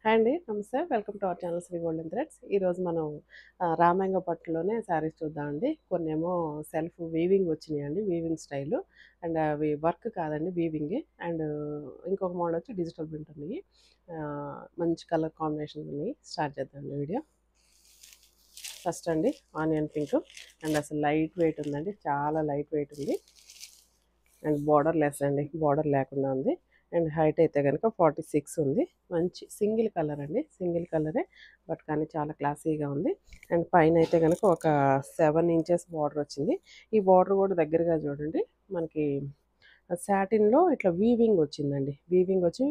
Hi అండి. నమస్తే. Welcome to our channel Sri golden threads. ఈరోజు మనం రామాంగ పట్టులోనే శారీస్ చూద్దామండి. కొన్నేమో సెల్ఫ్ వీవింగ్ వచ్చినాయండి. వీవింగ్ స్టైలు అండ్ అవి వర్క్ కాదండి, వీవింగే. అండ్ ఇంకొక మోడల్ వచ్చి డిజిటల్ ప్రింట్ ఉన్నాయి. మంచి కలర్ కాంబినేషన్ ఉన్నాయి. స్టార్ట్ చేద్దామండి వీడియో. ఫస్ట్ అండి ఆనియన్ పింక్ అండ్ అసలు లైట్ వెయిట్ ఉందండి, చాలా లైట్ వెయిట్ ఉంది. అండ్ బార్డర్ లెస్ అండి, బార్డర్ లేకుండా ఉంది. అండ్ హైట్ అయితే కనుక 46 ఉంది. మంచి సింగిల్ కలర్ అండి, సింగిల్ కలరే బట్ కానీ చాలా క్లాసీగా ఉంది. అండ్ పైన అయితే కనుక ఒక 7 ఇంచెస్ బార్డర్ వచ్చింది. ఈ బార్డర్ కూడా దగ్గరగా చూడండి, మనకి సాటిన్లో ఇట్లా వీవింగ్ వచ్చిందండి. వీవింగ్ వచ్చి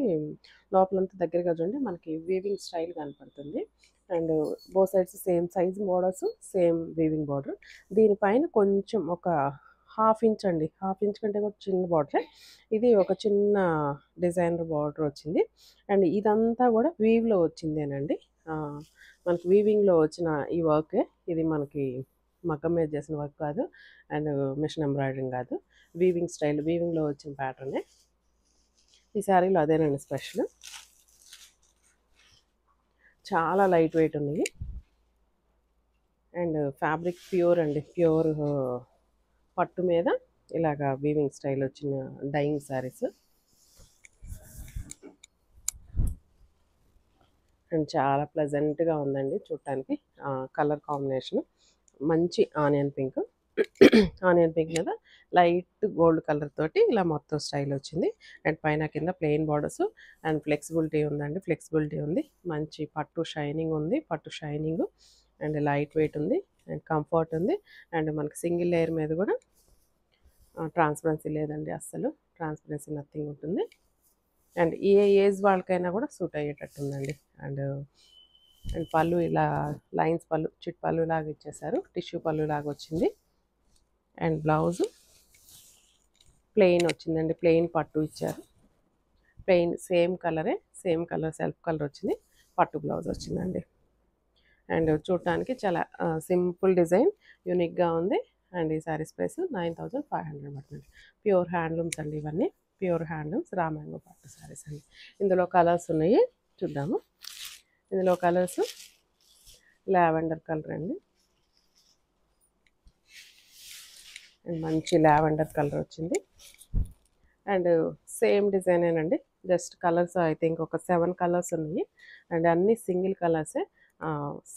లోపలంతా దగ్గరగా చూడండి, మనకి వీవింగ్ స్టైల్ కనపడుతుంది. And both sides same size borders, same weaving border. దీనిపైన కొంచెం ఒక హాఫ్ ఇంచ్ అండి, హాఫ్ ఇంచ్ కంటే కూడా చిన్న బార్డరే. ఇది ఒక చిన్న డిజైనర్ బార్డర్ వచ్చింది. అండ్ ఇదంతా కూడా వీవ్లో వచ్చిందేనండి. మనకి వీవింగ్లో వచ్చిన ఈ వర్క్, ఇది మనకి మగ్గం మీద చేసిన వర్క్ కాదు, అండ్ మిషన్ ఎంబ్రాయిడరింగ్ కాదు, వీవింగ్ స్టైల్, వీవింగ్లో వచ్చిన ప్యాటర్నే. ఈ శారీలో అదేనండి స్పెషల్. చాలా లైట్ వెయిట్ ఉన్నాయి. అండ్ ఫ్యాబ్రిక్ ప్యూర్ అండి, ప్యూర్ పట్టు మీద ఇలాగా వీవింగ్ స్టైల్ వచ్చిన డైయింగ్ శారీస్. అండ్ చాలా ప్లెజెంట్గా ఉందండి చూడటానికి. కలర్ కాంబినేషన్ మంచి ఆనియన్ పింక్, ఆనియన్ పింక్ మీద లైట్ గోల్డ్ కలర్ తోటి ఇలా మొత్తం స్టైల్ వచ్చింది. అండ్ పైన కింద ప్లెయిన్ బార్డర్స్. అండ్ ఫ్లెక్సిబిలిటీ ఉందండి, ఫ్లెక్సిబిలిటీ ఉంది. మంచి పట్టు షైనింగ్ ఉంది, పట్టు షైనింగ్. అండ్ లైట్ వెయిట్ ఉంది, అండ్ కంఫర్ట్ ఉంది. అండ్ మనకి సింగిల్ లేయర్ మీద కూడా ట్రాన్స్పరెన్సీ లేదండి, అస్సలు ట్రాన్స్పరెన్సీ నథింగ్ ఉంటుంది. అండ్ ఏ ఏజ్ వాళ్ళకైనా కూడా సూట్ అయ్యేటట్టు ఉందండి. అండ్ అండ్ పళ్ళు ఇలా లైన్స్ పళ్ళు, చిట్ పళ్ళు లాగా ఇచ్చేసారు, టిష్యూ పళ్ళు లాగా వచ్చింది. అండ్ బ్లౌజ్ ప్లెయిన్ వచ్చిందండి, ప్లెయిన్ పట్టు ఇచ్చారు. ప్లెయిన్ సేమ్ కలరే, సేమ్ కలర్ సెల్ఫ్ కలర్ వచ్చింది. పట్టు బ్లౌజ్ వచ్చిందండి. అండ్ చూడటానికి చాలా సింపుల్ డిజైన్, యూనిక్గా ఉంది. అండ్ ఈ శారీస్ ప్రైస్ 9500 పడుతుంది. ప్యూర్ హ్యాండ్లూమ్స్ అండి ఇవన్నీ, ప్యూర్ హ్యాండ్లూమ్స్ రామాంగో పట్టు శారీస్ అండి. ఇందులో కలర్స్ ఉన్నాయి, చూద్దాము. ఇందులో కలర్స్ లావెండర్ కలర్ అండి, అండ్ మంచి లావెండర్ కలర్ వచ్చింది. అండ్ సేమ్ డిజైనేనండి, జస్ట్ కలర్స్ ఐ థింక్ ఒక 7 కలర్స్ ఉన్నాయి. అండ్ అన్నీ సింగిల్ కలర్సే.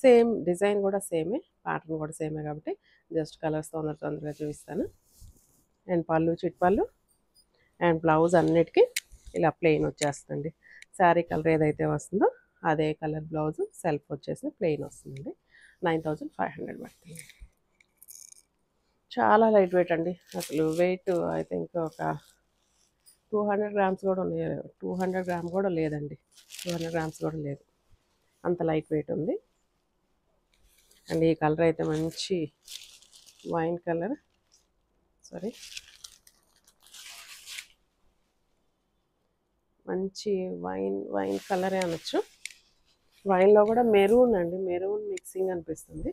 సేమ్ డిజైన్ కూడా సేమే, ప్యాటర్న్ కూడా సేమే కాబట్టి జస్ట్ కలర్స్ తొందరగా చూపిస్తాను. అండ్ పళ్ళు చిట్ పళ్ళు. అండ్ బ్లౌజ్ అన్నిటికీ ఇలా ప్లెయిన్ వచ్చేస్తుంది. శారీ కలర్ ఏదైతే వస్తుందో అదే కలర్ బ్లౌజ్ సెల్ఫ్ వచ్చేసి ప్లెయిన్ వస్తుంది. 9500 పడుతుంది. చాలా లైట్ వెయిట్ అండి, అసలు వెయిట్ ఐ థింక్ ఒక 200 గ్రామ్స్ కూడా ఉన్నాయి. 200 గ్రామ్ కూడా లేదండి, 200 గ్రామ్స్ కూడా లేదు, అంత లైట్ వెయిట్ ఉంది. అండ్ ఈ కలర్ అయితే మంచి వైన్ కలర్, సారీ మంచి వైన్ కలరే అనొచ్చు. వైన్లో కూడా మెరూన్ అండి, మెరూన్ మిక్సింగ్ అనిపిస్తుంది.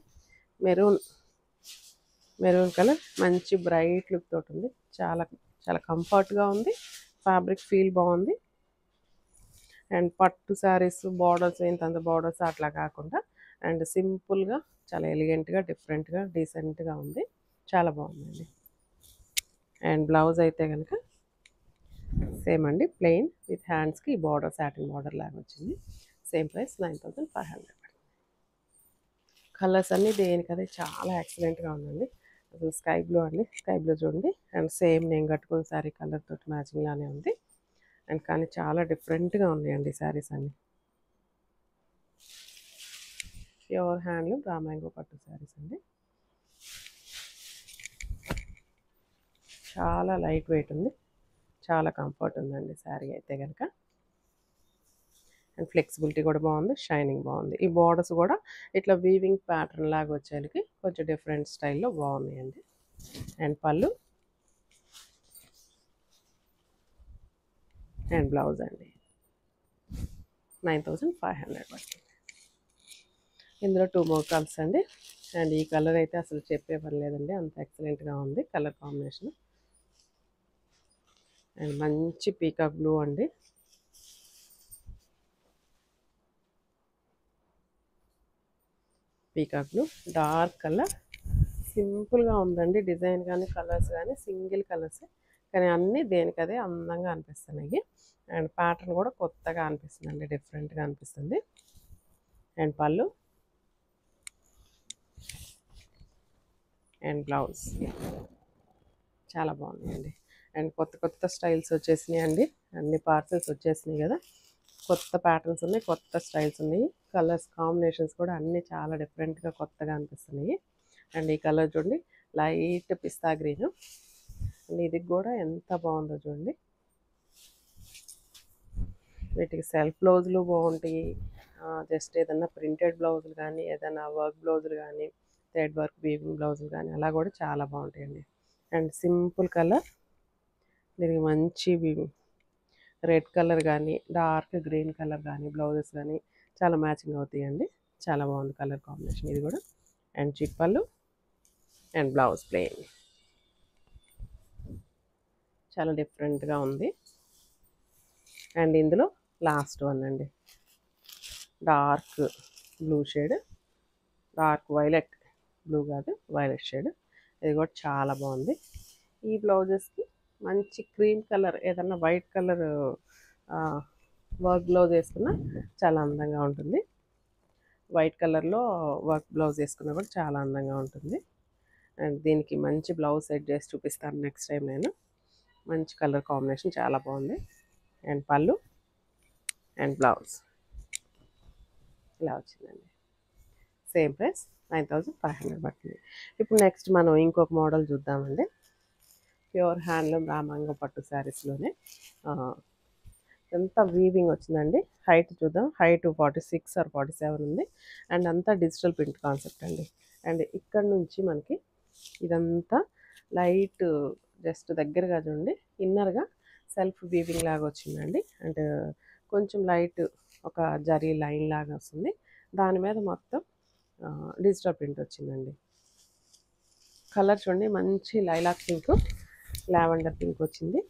మెరూన్ కలర్ మంచి బ్రైట్ లుక్ తోటి ఉంది. చాలా చాలా కంఫర్ట్గా ఉంది, ఫ్యాబ్రిక్ ఫీల్ బాగుంది. అండ్ పట్టు శారీస్ బార్డర్స్ ఏంతంత బార్డర్స్ అట్లా కాకుండా అండ్ సింపుల్గా చాలా ఎలిగెంట్గా, డిఫరెంట్గా, డీసెంట్గా ఉంది. చాలా బాగుందండి. అండ్ బ్లౌజ్ అయితే కనుక సేమ్ అండి, ప్లెయిన్ విత్ హ్యాండ్స్కి బార్డర్, సాటిన్ బార్డర్ లాగా వచ్చింది. Same price 9500. కలర్స్ అన్నీ దేనికదే చాలా ఎక్సలెంట్గా ఉందండి. అసలు స్కై బ్లూ అండి, స్కై బ్లూ చూడండి. అండ్ సేమ్ నేను కట్టుకున్న శారీ కలర్ తోటి మ్యాచింగ్ లానే ఉంది. అండ్ కానీ చాలా డిఫరెంట్గా ఉన్నాయండి శారీస్ అన్నీ. ప్యూర్ హ్యాండ్లూమ్ రామాంగో పట్టు శారీస్ అండి. చాలా లైట్ వెయిట్ ఉంది, చాలా కంఫర్ట్ ఉందండి శారీ అయితే కనుక. అండ్ ఫ్లెక్సిబిలిటీ కూడా బాగుంది, షైనింగ్ బాగుంది. ఈ బార్డర్స్ కూడా ఇట్లా వీవింగ్ ప్యాటర్న్ లాగా వచ్చేకి కొంచెం డిఫరెంట్ స్టైల్లో బాగున్నాయండి. అండ్ పళ్ళు అండ్ బ్లౌజ్ అండి 9500 పడుతుంది. ఇందులో 2 మోర్ కలర్స్ అండి. అండ్ ఈ కలర్ అయితే అసలు చెప్పే పని లేదండి, అంత ఎక్సలెంట్గా ఉంది కలర్ కాంబినేషన్. అండ్ మంచి పీకాక్ బ్లూ అండి, పీకాక్ బ్లూ డార్క్ కలర్, సింపుల్గా ఉందండి డిజైన్ కానీ కలర్స్ కానీ సింగిల్ కలర్స్, కానీ అన్నీ దేనికదే అందంగా అనిపిస్తున్నాయి. అండ్ ప్యాటర్న్ కూడా కొత్తగా అనిపిస్తుందండి, డిఫరెంట్గా అనిపిస్తుంది. అండ్ పళ్ళు అండ్ బ్లౌజ్ చాలా బాగుందండి. అండ్ కొత్త కొత్త స్టైల్స్ వచ్చేసినాయి అండి, అన్ని పార్సల్స్ వచ్చేసినాయి కదా, కొత్త ప్యాటర్న్స్ ఉన్నాయి, కొత్త స్టైల్స్ ఉన్నాయి, కలర్స్ కాంబినేషన్స్ కూడా అన్నీ చాలా డిఫరెంట్గా కొత్తగా అనిపిస్తున్నాయి. అండ్ ఈ కలర్ చూడండి లైట్ పిస్తా గ్రీన్, అండ్ ఇది కూడా ఎంత బాగుందో చూడండి. వీటికి సెల్ఫ్ బ్లౌజులు బాగుంటాయి, జస్ట్ ఏదన్నా ప్రింటెడ్ బ్లౌజులు కానీ ఏదైనా వర్క్ బ్లౌజులు కానీ థ్రెడ్ వర్క్ వీవింగ్ బ్లౌజులు కానీ అలా కూడా చాలా బాగుంటాయండి. అండ్ సింపుల్ కలర్, దీనికి మంచి రెడ్ కలర్ కానీ డార్క్ గ్రీన్ కలర్ కానీ బ్లౌజెస్ కానీ చాలా మ్యాచింగ్ అవుతాయండి. చాలా బాగుంది కలర్ కాంబినేషన్ ఇది కూడా. అండ్ చిప్పలు అండ్ బ్లౌజ్ ప్లెయిన్, చాలా డిఫరెంట్గా ఉంది. అండ్ ఇందులో లాస్ట్ వన్ అండి, dark blue shade, dark violet, blue కాదు వైలెట్ షేడ్, ఇది కూడా చాలా బాగుంది. ఈ బ్లౌజెస్కి మంచి క్రీమ్ కలర్ ఏదన్నా వైట్ కలర్ వర్క్ బ్లౌజ్ వేసుకున్నా చాలా అందంగా ఉంటుంది. వైట్ కలర్లో వర్క్ బ్లౌజ్ వేసుకున్నా కూడా చాలా అందంగా ఉంటుంది. అండ్ దీనికి మంచి బ్లౌజ్ సెట్ చేసి చూపిస్తాను నెక్స్ట్ టైం నేను. మంచి కలర్ కాంబినేషన్ చాలా బాగుంది. అండ్ పళ్ళు అండ్ బ్లౌజ్ ఇలా వచ్చిందండి. సేమ్ ప్రైస్ 9500 పడుతుంది. ఇప్పుడు నెక్స్ట్ మనం ఇంకొక మోడల్ చూద్దామండి. ప్యూర్ హ్యాండ్లూమ్ రామాంగ పట్టు శారీస్లోనే ఎంత వీవింగ్ వచ్చిందండి. హైట్ చూద్దాం, హైట్ 46 or 47 ఉంది. అండ్ అంతా డిజిటల్ ప్రింట్ కాన్సెప్ట్ అండి. అండ్ ఇక్కడ నుంచి మనకి ఇదంతా లైట్ జస్ట్ దగ్గరగా చూడండి, ఇన్నర్గా సెల్ఫ్ వీవింగ్ లాగా వచ్చిందండి. అండ్ కొంచెం లైట్ ఒక జరీ లైన్ లాగా వస్తుంది, దాని మీద మొత్తం డిజిటల్ ప్రింట్ వచ్చిందండి. కలర్ చూడండి మంచి లైలాక్ పింక్, లావెండర్ పింక్ వచ్చింది,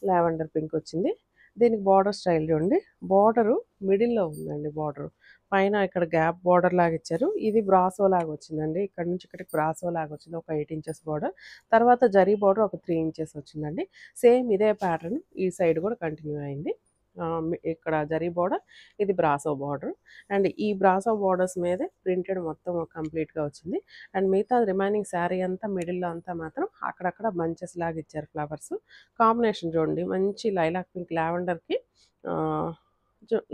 లావెండర్ పింక్ వచ్చింది. దీనికి బార్డర్ స్టైల్ చూడండి, బార్డరు మిడిల్లో ఉందండి, బార్డర్ పైన ఇక్కడ గ్యాప్ బార్డర్ లాగా ఇచ్చారు. ఇది బ్రాసో లాగా వచ్చిందండి, ఇక్కడ నుంచి ఇక్కడికి బ్రాసో లాగా వచ్చింది, ఒక 8 inches బార్డర్. తర్వాత జరీ బార్డర్ ఒక 3 inches వచ్చిందండి. సేమ్ ఇదే ప్యాటర్న్ ఈ సైడ్ కూడా కంటిన్యూ అయింది. ఇక్కడ జరీ బార్డర్, ఇది బ్రాసో బార్డర్. అండ్ ఈ బ్రాసో బార్డర్స్ మీదే ప్రింటెడ్ మొత్తం కంప్లీట్గా వచ్చింది. అండ్ మిగతా రిమైనింగ్ శారీ అంతా మిడిల్లో అంతా మాత్రం అక్కడక్కడ బంచెస్ లాగా ఇచ్చారు ఫ్లవర్స్. కాంబినేషన్ చూడండి మంచి లైలాక్ పింక్ లావెండర్కి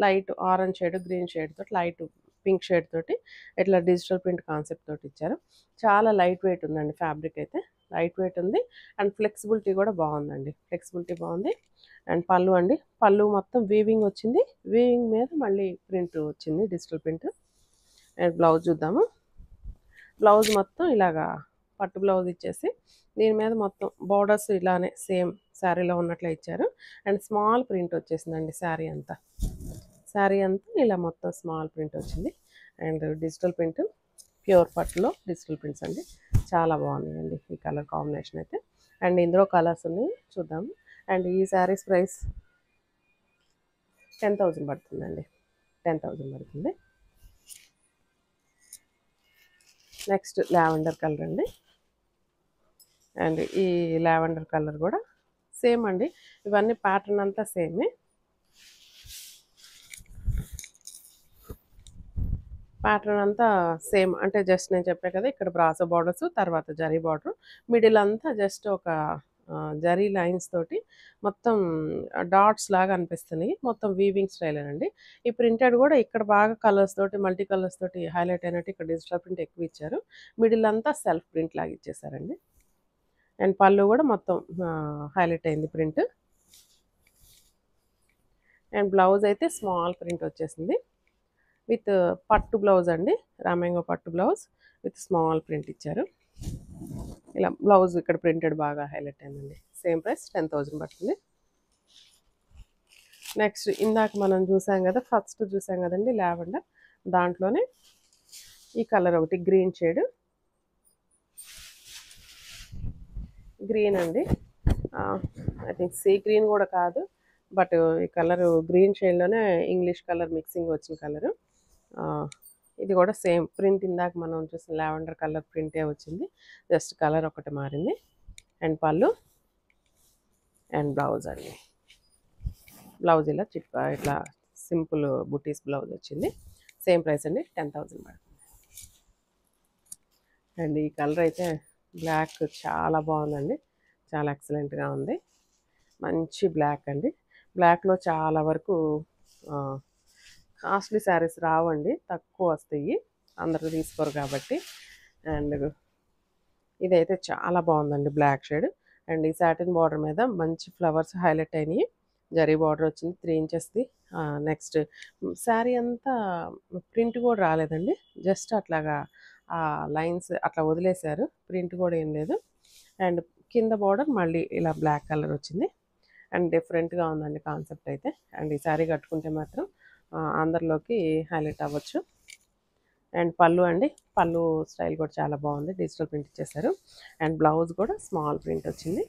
light orange shade green shade తోటి లైట్ పింక్ షేడ్ తోటి ఇట్లా డిజిటల్ ప్రింట్ కాన్సెప్ట్ తోటి ఇచ్చారు. చాలా లైట్ వెయిట్ ఉందండి, ఫ్యాబ్రిక్ అయితే లైట్ వెయిట్ ఉంది. అండ్ ఫ్లెక్సిబిలిటీ కూడా బాగుందండి, ఫ్లెక్సిబిలిటీ బాగుంది. అండ్ పళ్ళు అండి, పళ్ళు మొత్తం వీవింగ్ వచ్చింది, వీవింగ్ మీద మళ్ళీ ప్రింట్ వచ్చింది డిజిటల్ ప్రింట్. అండ్ బ్లౌజ్ చూద్దాము. బ్లౌజ్ మొత్తం ఇలాగా పట్టు బ్లౌజ్ ఇచ్చేసి దీని మీద మొత్తం బార్డర్స్ ఇలానే సేమ్ శారీలో ఉన్నట్లే ఇచ్చారు. అండ్ స్మాల్ ప్రింట్ వచ్చేసిందండి శారీ అంతా, శారీ అంతా ఇలా మొత్తం స్మాల్ ప్రింట్ వచ్చింది. అండ్ డిజిటల్ ప్రింట్ ప్యూర్ పట్టులో డిజిటల్ ప్రింట్స్ అండి, చాలా బాగున్నాయండి ఈ కలర్ కాంబినేషన్ అయితే. అండ్ ఇందులో కలర్స్ ఉన్నాయి చూద్దాము. అండ్ ఈ శారీస్ ప్రైస్ 10,000 పడుతుందండి, 10,000 పడుతుంది. నెక్స్ట్ లావెండర్ కలర్ అండి. అండ్ ఈ లావెండర్ కలర్ కూడా సేమ్ అండి, ఇవన్నీ ప్యాటర్న్ అంతా సేమే. ప్యాటర్న్ అంతా సేమ్ అంటే జస్ట్ నేను చెప్పా కదా, ఇక్కడ బ్రాసో బార్డర్స్, తర్వాత జరీ బార్డర్, మిడిల్ అంతా జస్ట్ ఒక జరీ లైన్స్ తోటి మొత్తం డాట్స్ లాగా అనిపిస్తున్నాయి, మొత్తం వీవింగ్ స్టైల్ అండి. ఈ ప్రింటెడ్ కూడా ఇక్కడ బాగా కలర్స్ తోటి మల్టీ కలర్స్ తోటి హైలైట్ అయినట్టు ఇక్కడ డిజిటల్ ప్రింట్ ఎక్కువ ఇచ్చారు, మిడిల్ అంతా సెల్ఫ్ ప్రింట్ లాగా ఇచ్చేసారండి. అండ్ పళ్ళు కూడా మొత్తం హైలైట్ అయింది ప్రింట్. అండ్ బ్లౌజ్ అయితే స్మాల్ ప్రింట్ వచ్చేసింది విత్ పట్టు బ్లౌజ్ అండి, రామాంగో పట్టు బ్లౌజ్ విత్ స్మాల్ ప్రింట్ ఇచ్చారు. ఇలా బ్లౌజ్ ఇక్కడ ప్రింటెడ్ బాగా హైలైట్ అయిందండి. సేమ్ ప్రైస్ 10,000 పడుతుంది. నెక్స్ట్ ఇందాక మనం చూసాం కదా, ఫస్ట్ చూసాం కదండి లావెండర్, దాంట్లోనే ఈ కలర్ ఒకటి గ్రీన్ షేడ్, గ్రీన్ అండి, ఐ థింక్ సీ గ్రీన్ కూడా కాదు, బట్ ఈ కలరు గ్రీన్ షేడ్లోనే ఇంగ్లీష్ కలర్ మిక్సింగ్ వచ్చిన కలరు. ఇది కూడా సేమ్ ప్రింట్ ఇందాక మనం చూసిన లావెండర్ కలర్ ప్రింటే వచ్చింది, జస్ట్ కలర్ ఒకటి మారింది. అండ్ పళ్ళు అండ్ బ్లౌజ్ అండి. బ్లౌజ్ ఇలా ఇట్లా సింపుల్ బుటీస్ బ్లౌజ్ వచ్చింది. సేమ్ ప్రైస్ అండి, 10,000 పడుతుంది. అండ్ ఈ కలర్ అయితే బ్లాక్ చాలా బాగుందండి, చాలా ఎక్సలెంట్గా ఉంది. మంచి బ్లాక్ అండి. బ్లాక్లో చాలా వరకు కాస్ట్లీ శారీస్ రావండి, తక్కువ వస్తాయి, అందరూ తీసుకోరు కాబట్టి. అండ్ ఇదైతే చాలా బాగుందండి బ్లాక్ షేడ్. అండ్ ఈ సాటిన్ బార్డర్ మీద మంచి ఫ్లవర్స్ హైలైట్ అయినాయి, జరీ బార్డర్ వచ్చింది 3 ఇంచెస్ది. నెక్స్ట్ శారీ అంతా ప్రింట్ కూడా రాలేదండి, జస్ట్ అట్లాగా లైన్స్ అట్లా వదిలేశారు, ప్రింట్ కూడా ఏం లేదు. అండ్ కింద బార్డర్ మళ్ళీ ఇలా బ్లాక్ కలర్ వచ్చింది. అండ్ డిఫరెంట్గా ఉందండి కాన్సెప్ట్ అయితే. అండ్ ఈ శారీ కట్టుకుంటే మాత్రం అందరిలోకి హైలైట్ అవ్వచ్చు. అండ్ పళ్ళు అండి, పళ్ళు స్టైల్ కూడా చాలా బాగుంది, డిజిటల్ ప్రింట్ ఇచ్చేసారు. అండ్ బ్లౌజ్ కూడా స్మాల్ ప్రింట్ వచ్చింది.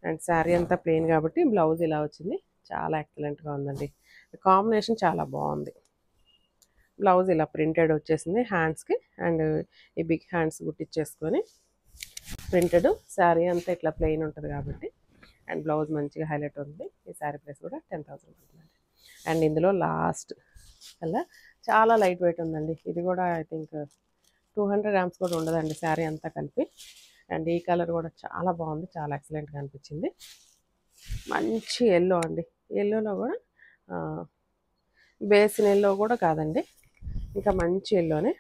అండ్ శారీ అంతా ప్లెయిన్ కాబట్టి బ్లౌజ్ ఇలా వచ్చింది, చాలా ఎక్సలెంట్గా ఉందండి. కాంబినేషన్ చాలా బాగుంది. బ్లౌజ్ ఇలా ప్రింటెడ్ వచ్చేసింది హ్యాండ్స్కి. అండ్ ఈ బిగ్ హ్యాండ్స్ గుట్టిచ్చేసుకొని ప్రింటెడ్, శారీ అంతా ఇట్లా ప్లెయిన్ ఉంటుంది కాబట్టి. అండ్ బ్లౌజ్ మంచిగా హైలైట్ ఉంది. ఈ శారీ ప్రైస్ కూడా 10,000 ఉంటుందండి. అండ్ ఇందులో లాస్ట్ కల్లా చాలా లైట్ వెయిట్ ఉందండి, ఇది కూడా ఐ థింక్ 200 గ్రామ్స్ కూడా ఉండదండి శారీ అంతా కలిపి. అండ్ ఈ కలర్ కూడా చాలా బాగుంది, చాలా ఎక్సలెంట్గా అనిపించింది. మంచి ఎల్లో అండి, ఎల్లోలో కూడా బేసిన్ ఎల్లో కూడా కాదండి, ఇంకా మంచి ఎల్లోనే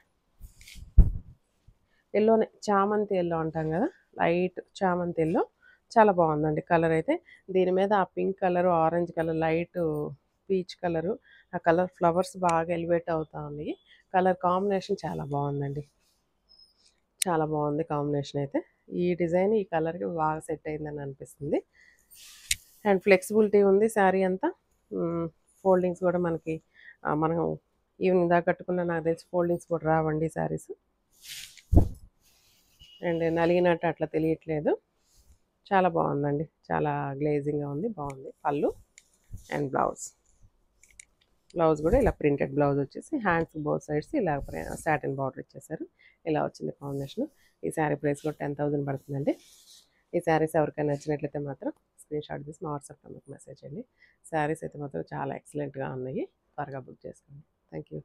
చామంతి ఎల్లో అంటాం కదా, లైట్ చామంతి ఎల్లో, చాలా బాగుందండి కలర్ అయితే. దీని మీద ఆ pink colour, orange colour, light peach colour, ఆ కలర్ ఫ్లవర్స్ బాగా ఎలివేట్ అవుతా ఉన్నాయి. కలర్ కాంబినేషన్ చాలా బాగుందండి, చాలా బాగుంది కాంబినేషన్ అయితే. ఈ డిజైన్ ఈ కలర్కి బాగా సెట్ అయిందని అనిపిస్తుంది. అండ్ ఫ్లెక్సిబిలిటీ ఉంది శారీ అంతా. ఫోల్డింగ్స్ కూడా మనకి మనం ఈవినింగ్ దాకా కట్టుకున్న నాకు తెలిసి ఫోల్డింగ్స్ కూడా రావండి శారీస్. అండ్ నలిగినట్టు అట్లా తెలియట్లేదు, చాలా బాగుందండి, చాలా గ్లేజింగ్గా ఉంది, బాగుంది. పళ్ళు అండ్ బ్లౌజ్ కూడా ఇలా ప్రింటెడ్ బ్లౌజ్ వచ్చేసి హ్యాండ్స్ బోత్ సైడ్స్ ఇలా సాటిన్ బార్డర్ ఇచ్చేసారు, ఇలా వచ్చింది కాంబినేషన్. ఈ శారీ ప్రైస్ కూడా 10,000 పడుతుందండి. ఈ శారీస్ ఎవరికైనా నచ్చినట్లయితే మాత్రం స్క్రీన్ షాట్ తీసి మా వాట్సాప్ నెంబర్కి మెసేజ్ చేయండి. శారీస్ అయితే మాత్రం చాలా ఎక్సలెంట్గా ఉన్నాయి, త్వరగా బుక్ చేసుకోండి. Thank you.